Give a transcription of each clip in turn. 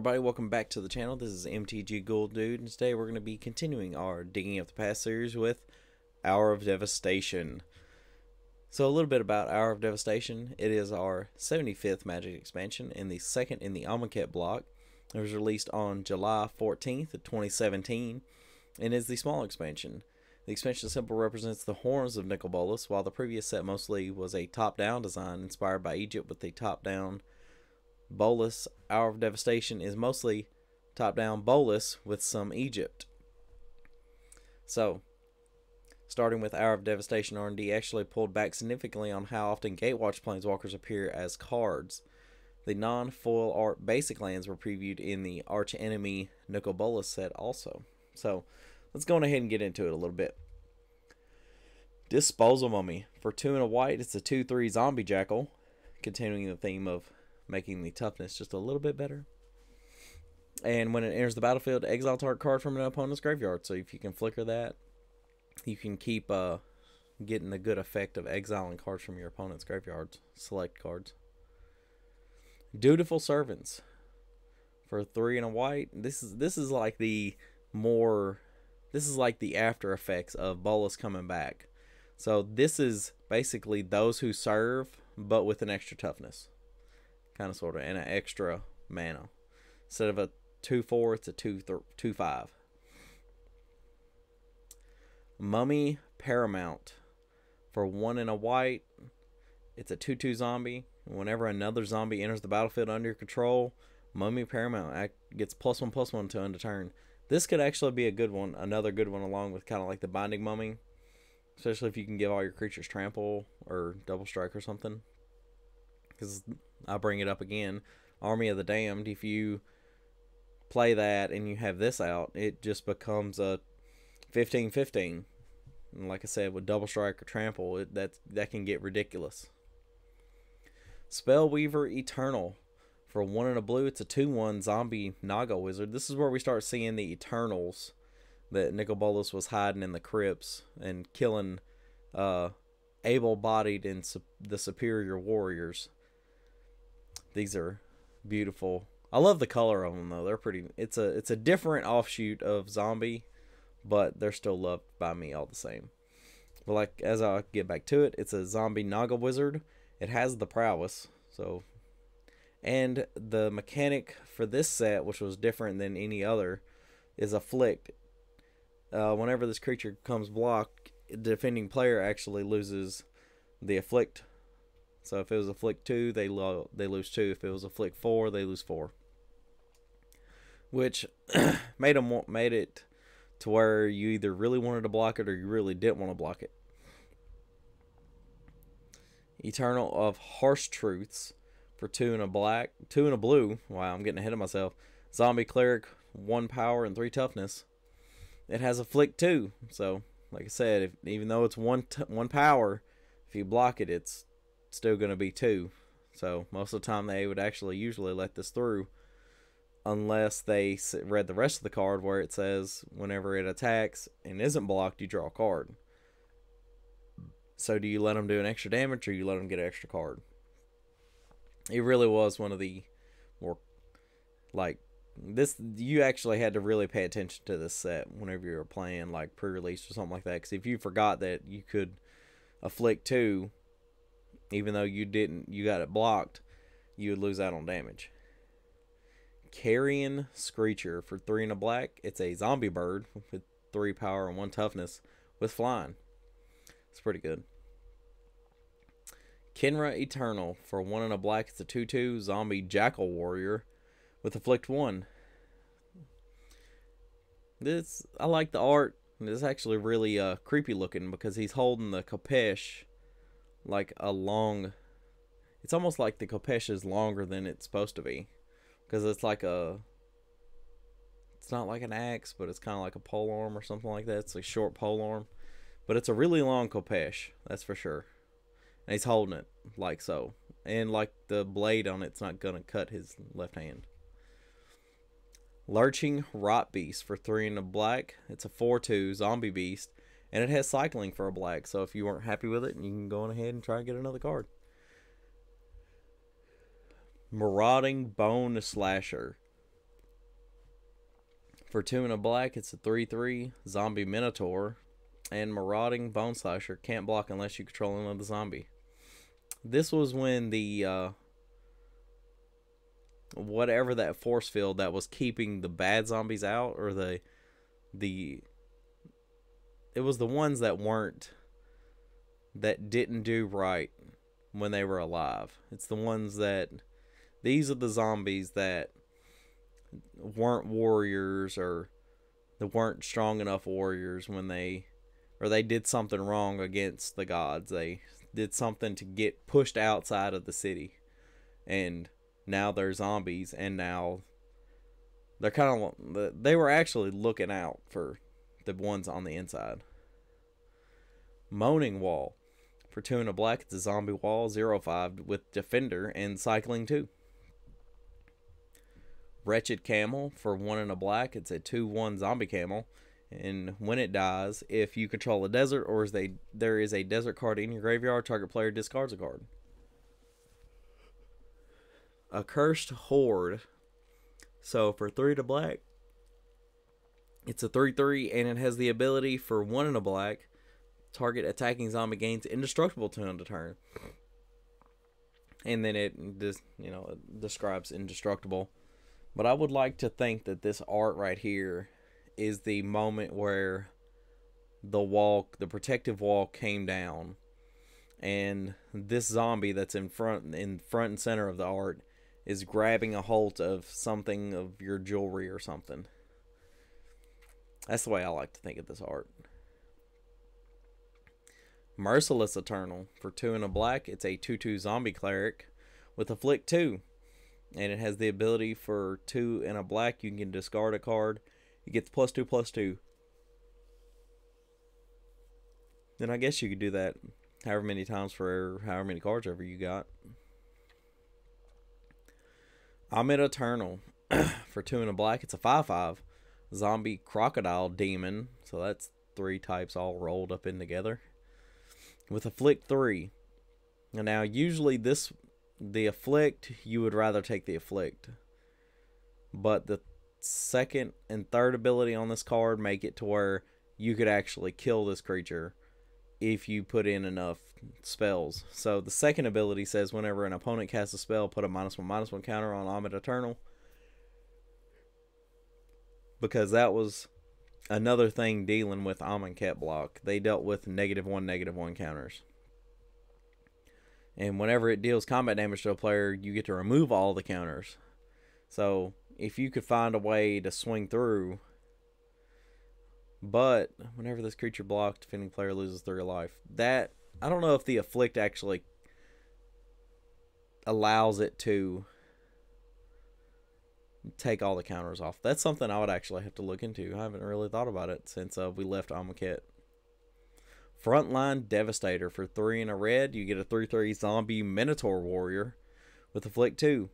everybody, welcome back to the channel. This is MTG Gold Dude, and today we're going to be continuing our Digging Up the Past series with Hour of Devastation. So a little bit about Hour of Devastation. It is our 75th Magic expansion and the second in the Amonkhet block. It was released on July 14th of 2017 and is the small expansion. The expansion symbol represents the horns of Nicol Bolas, while the previous set mostly was a top-down design inspired by Egypt with the top-down Bolas. Hour of Devastation is mostly top-down Bolas with some Egypt. So, starting with Hour of Devastation, R&D actually pulled back significantly on how often Gatewatch Planeswalkers appear as cards. The non-foil art basic lands were previewed in the Arch Enemy Nicol Bolas set also. So, let's go ahead and get into it a little bit. Disposal Mummy. For 2 and a white, it's a 2/3 zombie jackal, continuing the theme of making the toughness just a little bit better. And when it enters the battlefield, exile target card from an opponent's graveyard. So if you can flicker that, you can keep getting the good effect of exiling cards from your opponent's graveyards. Select cards. Dutiful Servants. For 3 and a white, this is like the after effects of Bolas coming back. So this is basically those who serve, but with an extra toughness. Kind of, sort of, and an extra mana. Instead of a 2/4, it's a 2/5. Mummy Paramount. For 1 and a white, it's a 2/2 zombie. Whenever another zombie enters the battlefield under your control, Mummy Paramount gets +1/+1 to end a turn. This could actually be a good one, another good one, along with kind of like the Binding Mummy. Especially if you can give all your creatures trample or double strike or something. Because I'll bring it up again. Army of the Damned, if you play that and you have this out, it just becomes a 15/15. And like I said, with double strike or trample, that can get ridiculous. Spellweaver Eternal. For 1 and a blue, it's a 2/1 zombie Naga wizard. This is where we start seeing the Eternals that Nicol Bolas was hiding in the crypts and killing able-bodied and the superior warriors. These are beautiful. I love the color of them though. They're pretty. It's a different offshoot of zombie, but they're still loved by me all the same. But like, as I get back to it, it's a zombie Naga wizard. It has the prowess. So, and the mechanic for this set, which was different than any other, is Afflict. Whenever this creature comes blocked, the defending player actually loses the Afflict. So if it was Afflict 2, they lose 2. If it was Afflict 4, they lose 4. Which made it to where you either really wanted to block it or you really didn't want to block it. Eternal of Harsh Truths. For 2 and a black, 2 and a blue. Wow, I'm getting ahead of myself. Zombie Cleric, 1 power and 3 toughness. It has Afflict 2. So, like I said, even though it's one power, if you block it, it's still going to be 2. So most of the time they would actually usually let this through, unless they read the rest of the card where it says whenever it attacks and isn't blocked, you draw a card. So do you let them do an extra damage, or you let them get an extra card? It really was one of the more, like, this, you actually had to really pay attention to this set whenever you were playing like pre-release or something like that, because if you forgot that you could Afflict 2, even though you got it blocked, you would lose out on damage. Carrion Screecher. For 3 and a black, it's a zombie bird with 3 power and 1 toughness with flying. It's pretty good. Kenra Eternal. For 1 and a black, it's a 2/2 zombie jackal warrior with Afflict 1. I like the art. It's actually really creepy looking, because he's holding the Khopesh like a long, it's almost like the Khopesh is longer than it's supposed to be, because it's like it's not like an axe, but it's kind of like a polearm or something like that. It's a short polearm, but it's a really long Khopesh, that's for sure. And he's holding it like so, and like the blade on it's not gonna cut his left hand. Lurching Rot Beast. For 3 and a black, it's a 4/2 zombie beast, and it has cycling for a black. So if you weren't happy with it, you can go on ahead and try and get another card. Marauding Boneslasher. For 2 and a black, it's a 3/3 zombie minotaur. And Marauding Boneslasher, can't block unless you control another zombie. This was when the whatever that force field that was keeping the bad zombies out, or it was the ones that didn't do right when they were alive. It's the ones these are the zombies that weren't warriors, or they weren't strong enough warriors when they did something wrong against the gods. They did something to get pushed outside of the city, and now they're zombies, and now they're they were actually looking out for the ones on the inside. Moaning Wall. For 2 and a black, it's a zombie wall, 0/5 with Defender and Cycling 2. Wretched Camel. For 1 and a black, it's a 2/1 zombie camel. And when it dies, if you control a desert or there is a desert card in your graveyard, target player discards a card. Accursed Horde. So for 3 and a black, it's a 3/3, and it has the ability for 1 and a black, target attacking zombie gains indestructible to end a turn. And then it describes indestructible. But I would like to think that this art right here is the moment where the protective wall came down, and this zombie that's in front and center of the art is grabbing a hold of something of your jewelry or something. That's the way I like to think of this art. Merciless Eternal. For 2 and a black, it's a 2/2 zombie cleric with Afflict 2. And it has the ability for 2 and a black, you can discard a card. It gets +2/+2. And I guess you could do that however many times for however many cards ever you got. Untitled Eternal. For 2 and a black, it's a 5/5 zombie crocodile demon. So that's 3 types all rolled up in together. With Afflict 3. And now usually the Afflict, you would rather take the Afflict. But the second and third ability on this card make it to where you could actually kill this creature if you put in enough spells. So the second ability says whenever an opponent casts a spell, put a -1/-1 counter on Untitled Eternal. Because that was another thing dealing with Amonkhet block. They dealt with -1/-1 counters. And whenever it deals combat damage to a player, you get to remove all the counters. So if you could find a way to swing through, but whenever this creature blocked, defending player loses 3 life. That, I don't know if the Afflict actually allows it to take all the counters off. That's something I would actually have to look into. I haven't really thought about it since we left Amonkhet. Frontline Devastator. For 3 and a red, you get a 3/3 zombie minotaur warrior with Afflict 2.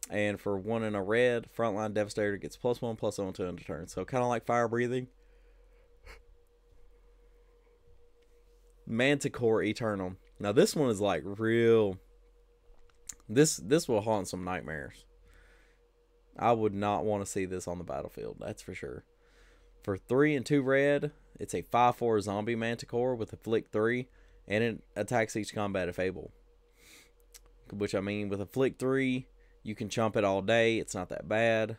And for 1 and a red, Frontline Devastator gets +1/+1 to end a turn. So kind of like fire breathing. Manticore Eternal. Now this one is like real. This will haunt some nightmares. I would not want to see this on the battlefield, that's for sure. For 3 and 2 red, it's a 5/4 zombie manticore with Afflict 3, and it attacks each combat if able. Which, I mean, with Afflict 3, you can chump it all day, it's not that bad.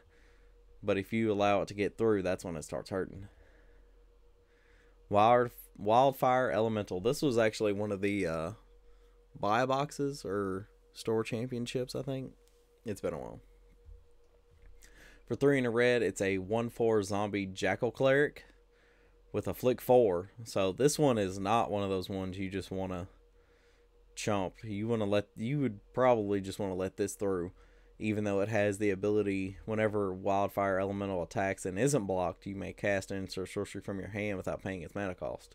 But if you allow it to get through, that's when it starts hurting. Wildfire Elemental. This was actually one of the buy boxes or store championships, I think. It's been a while. For 3 and a red, it's a 1/4 zombie jackal cleric with Afflict 4. So this one is not one of those ones you just want to chump. You would probably just want to let this through, even though it has the ability, whenever Wildfire Elemental attacks and isn't blocked, you may cast an instant sorcery from your hand without paying its mana cost.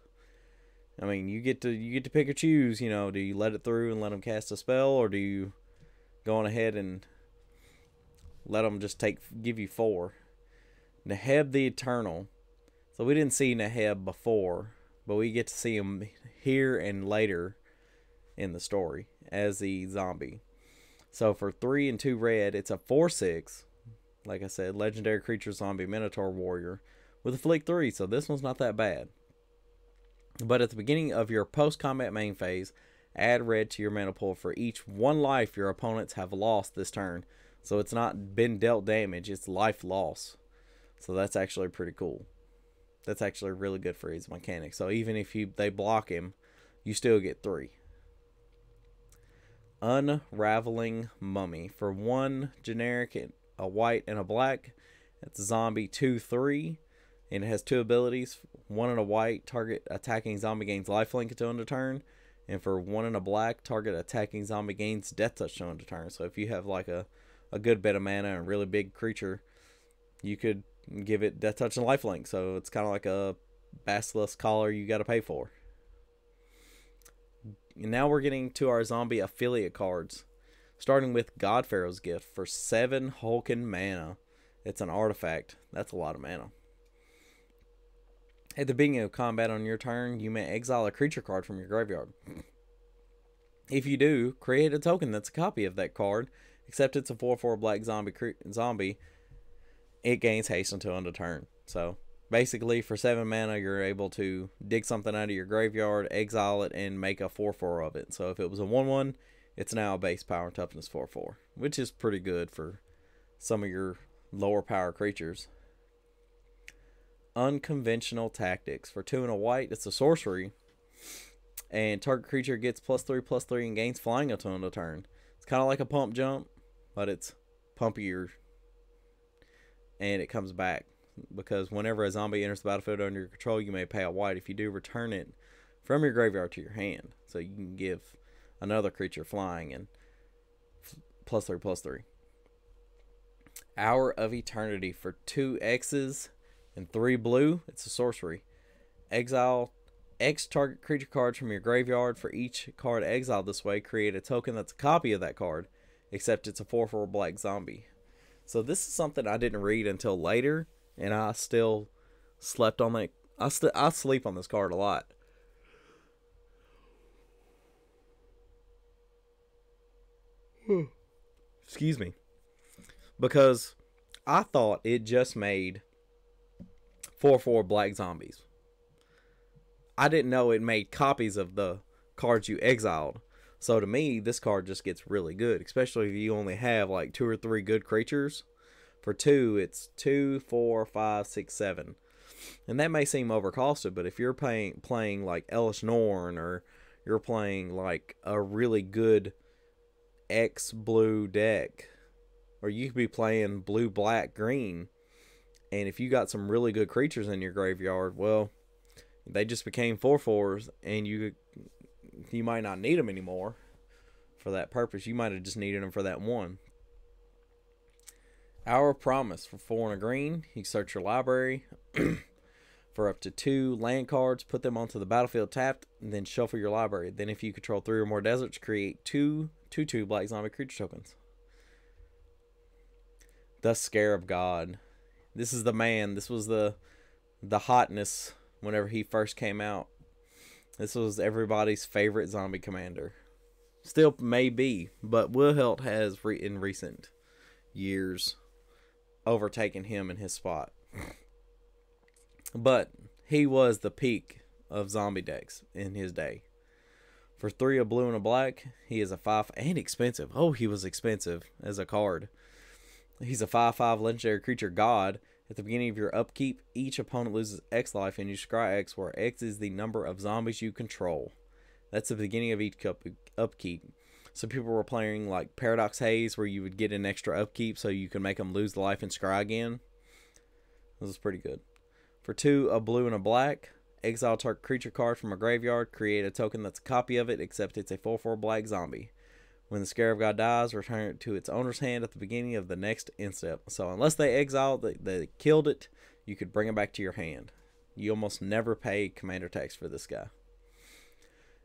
I mean, you get to pick or choose. You know, do you let it through and let them cast a spell, or do you go on ahead and let them just give you 4? Neheb the Eternal. So we didn't see Neheb before, but we get to see him here and later in the story as the zombie. So for 3 and 2 red, it's a 4/6 like I said, legendary creature zombie minotaur warrior with a flick 3, so this one's not that bad. But at the beginning of your post-combat main phase, add red to your mana pool for each 1 life your opponents have lost this turn. So it's not been dealt damage, it's life loss. So that's actually pretty cool. That's actually really good for his mechanics. So even if they block him, you still get 3. Unraveling Mummy. For 1 generic, a white and a black, it's zombie 2/3. And it has 2 abilities. 1 and a white, target attacking zombie gains lifelink until end of turn. And for 1 and a black, target attacking zombie gains death touch until end of turn. So if you have like a good bit of mana and a really big creature, you could give it death touch and lifelink. So it's kind of like a basilisk collar you got to pay for. And now we're getting to our zombie affiliate cards. Starting with God Pharaoh's Gift for 7 Hulkin mana. It's an artifact. That's a lot of mana. At the beginning of combat on your turn, you may exile a creature card from your graveyard. If you do, create a token that's a copy of that card, except it's a 4/4 black zombie. It gains haste until end of turn. So basically, for 7 mana, you're able to dig something out of your graveyard, exile it, and make a 4/4 of it. So if it was a 1/1, it's now a base power and toughness 4/4, which is pretty good for some of your lower power creatures. Unconventional Tactics. For 2 and a white, it's a sorcery. And target creature gets +3/+3 and gains flying until end of turn. It's kind of like a pump jump, but it's pumpier. And it comes back. Because whenever a zombie enters the battlefield under your control, you may pay a white. If you do, return it from your graveyard to your hand. So you can give another creature flying and +3/+3. Hour of Eternity. For 2 X's and 3 blue, it's a sorcery. Exile X target creature cards from your graveyard. For each card exiled this way, create a token that's a copy of that card, except it's a 4/4 black zombie. So this is something I didn't read until later, and I still slept on that. I sleep on this card a lot. Excuse me. Because I thought it just made 4/4 black zombies. I didn't know it made copies of the cards you exiled. So to me, this card just gets really good, especially if you only have like 2 or 3 good creatures. For 2, it's 2, 4, 5, 6, 7. And that may seem overcosted, but if you're playing like Elish Norn, or you're playing like a really good X blue deck, or you could be playing blue, black, green, and if you got some really good creatures in your graveyard, well, they just became 4/4s, and you might not need them anymore for that purpose. You might have just needed them for that one. Hour of Promise. For 4 and a green, you search your library for up to 2 land cards, put them onto the battlefield tapped, and then shuffle your library. Then if you control 3 or more deserts, create 2 2/2 black zombie creature tokens. The Scarab God. This is the man. This was the hotness whenever he first came out. This was everybody's favorite zombie commander. Still may be, but Wilhelt has in recent years overtaken him in his spot. But he was the peak of zombie decks in his day. For 3 a blue and a black, he is a 5 and expensive. Oh, he was expensive as a card. He's a 5/5 legendary creature god. At the beginning of your upkeep, each opponent loses X life, and you scry X, where X is the number of zombies you control. That's the beginning of each upkeep. So people were playing like Paradox Haze, where you would get an extra upkeep so you can make them lose the life and scry again. This is pretty good. For 2 a blue and a black, exile target creature card from a graveyard, create a token that's a copy of it, except it's a 4/4 black zombie. When the Scarab God dies, return it to its owner's hand at the beginning of the next end step. So unless they exiled, they killed it, you could bring it back to your hand. You almost never pay commander tax for this guy.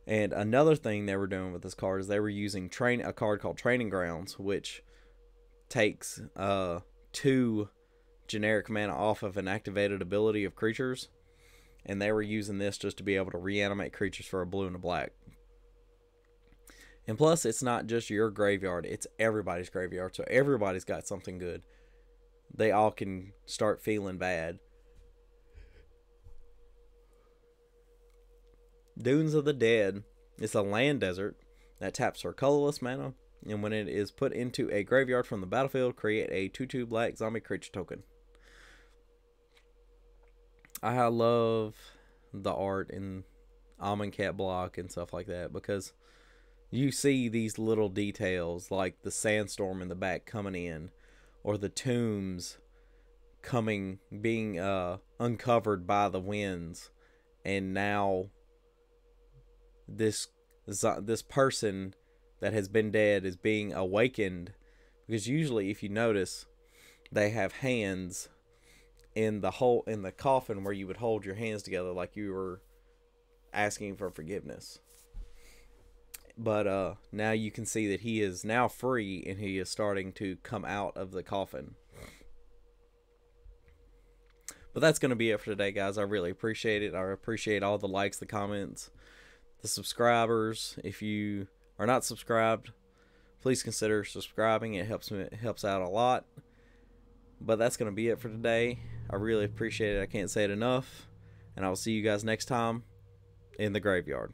And another thing they were doing with this card is they were using a card called Training Grounds, which takes 2 generic mana off of an activated ability of creatures. And they were using this just to be able to reanimate creatures for a blue and a black. And plus, it's not just your graveyard, it's everybody's graveyard, so everybody's got something good. they all can start feeling bad. Dunes of the Dead is a land desert that taps for colorless mana, and when it is put into a graveyard from the battlefield, create a 2/2 black zombie creature token. I love the art in Almond Cat block and stuff like that, because you see these little details like the sandstorm in the back coming in, or the tombs being uncovered by the winds, and now this person that has been dead is being awakened, because usually, if you notice, they have hands in the coffin where you would hold your hands together like you were asking for forgiveness. But now you can see that he is now free, and he is starting to come out of the coffin. But that's going to be it for today, guys. I really appreciate it. I appreciate all the likes, the comments, the subscribers. If you are not subscribed, please consider subscribing. It helps out a lot. But that's going to be it for today. I really appreciate it. I can't say it enough. And I will see you guys next time in the graveyard.